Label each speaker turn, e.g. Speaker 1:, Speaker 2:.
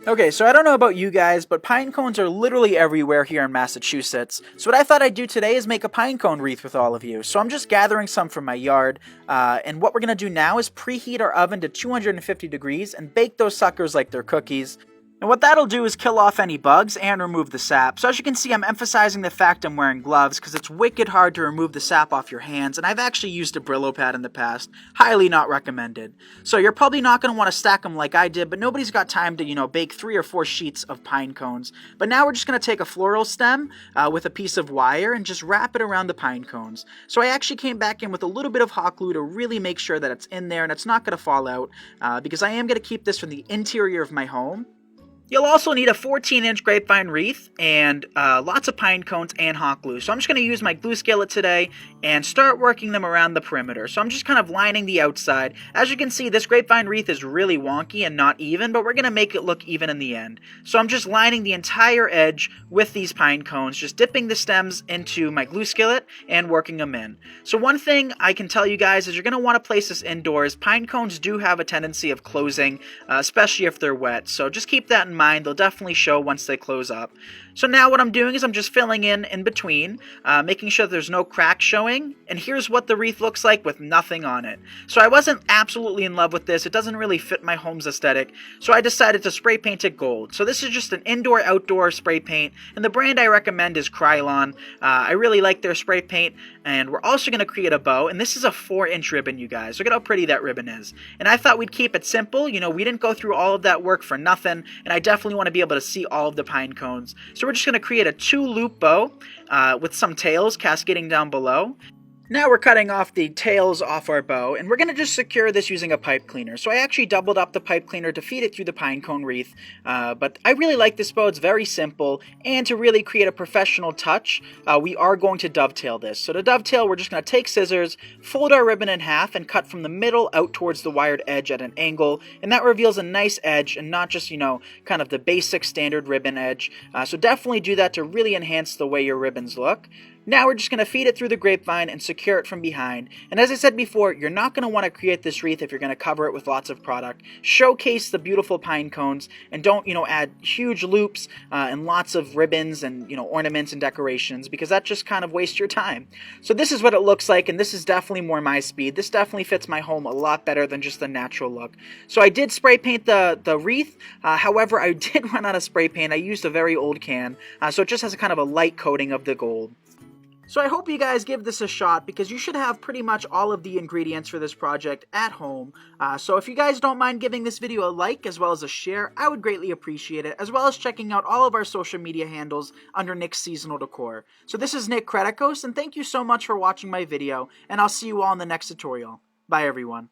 Speaker 1: Okay, so I don't know about you guys, but pine cones are literally everywhere here in Massachusetts. So what I thought I'd do today is make a pine cone wreath with all of you. So I'm just gathering some from my yard, and what we're gonna do now is preheat our oven to 250 degrees and bake those suckers like they're cookies. And what that'll do is kill off any bugs and remove the sap. So as you can see, I'm emphasizing the fact I'm wearing gloves because it's wicked hard to remove the sap off your hands, and I've actually used a Brillo pad in the past. Highly not recommended. So you're probably not going to want to stack them like I did, but nobody's got time to, bake 3 or 4 sheets of pine cones. But now we're just going to take a floral stem with a piece of wire and just wrap it around the pine cones. So I actually came back in with a little bit of hot glue to really make sure that it's in there and it's not going to fall out because I am going to keep this from the interior of my home. You'll also need a 14-inch grapevine wreath and lots of pine cones and hot glue. So I'm just going to use my glue skillet today and start working them around the perimeter. So I'm just kind of lining the outside. As you can see, this grapevine wreath is really wonky and not even, but we're going to make it look even in the end. So I'm just lining the entire edge with these pine cones, just dipping the stems into my glue skillet and working them in. So one thing I can tell you guys is you're going to want to place this indoors. Pine cones do have a tendency of closing, especially if they're wet. So just keep that in mind. They'll definitely show once they close up. So now what I'm doing is I'm just filling in between, making sure there's no cracks showing, and here's what the wreath looks like with nothing on it. So I wasn't absolutely in love with this. It doesn't really fit my home's aesthetic, so I decided to spray paint it gold. So this is just an indoor-outdoor spray paint, and the brand I recommend is Krylon. I really like their spray paint, and we're also going to create a bow, and this is a 4-inch ribbon, you guys. Look at how pretty that ribbon is. And I thought we'd keep it simple. We didn't go through all of that work for nothing, and I definitely want to be able to see all of the pine cones. So we're just going to create a 2-loop bow with some tails cascading down below. Now we're cutting off the tails off our bow, and we're going to just secure this using a pipe cleaner. So I actually doubled up the pipe cleaner to feed it through the pine cone wreath, but I really like this bow. It's very simple, and to really create a professional touch, we are going to dovetail this. So to dovetail, we're just going to take scissors, fold our ribbon in half, and cut from the middle out towards the wired edge at an angle, and that reveals a nice edge, and not just, kind of the basic standard ribbon edge. So definitely do that to really enhance the way your ribbons look. Now we're just going to feed it through the grapevine and secure it from behind. And as I said before, you're not going to want to create this wreath if you're going to cover it with lots of product. Showcase the beautiful pine cones and don't, add huge loops and lots of ribbons and, ornaments and decorations, because that just kind of wastes your time. So this is what it looks like, and this is definitely more my speed. This definitely fits my home a lot better than just the natural look. So I did spray paint the wreath. However, I did run out of spray paint. I used a very old can, so it just has a kind of a light coating of the gold. So I hope you guys give this a shot, because you should have pretty much all of the ingredients for this project at home. So if you guys don't mind giving this video a like as well as a share, I would greatly appreciate it, as well as checking out all of our social media handles under Nick's Seasonal Decor. So this is Nick Pinecones, and thank you so much for watching my video, and I'll see you all in the next tutorial. Bye everyone.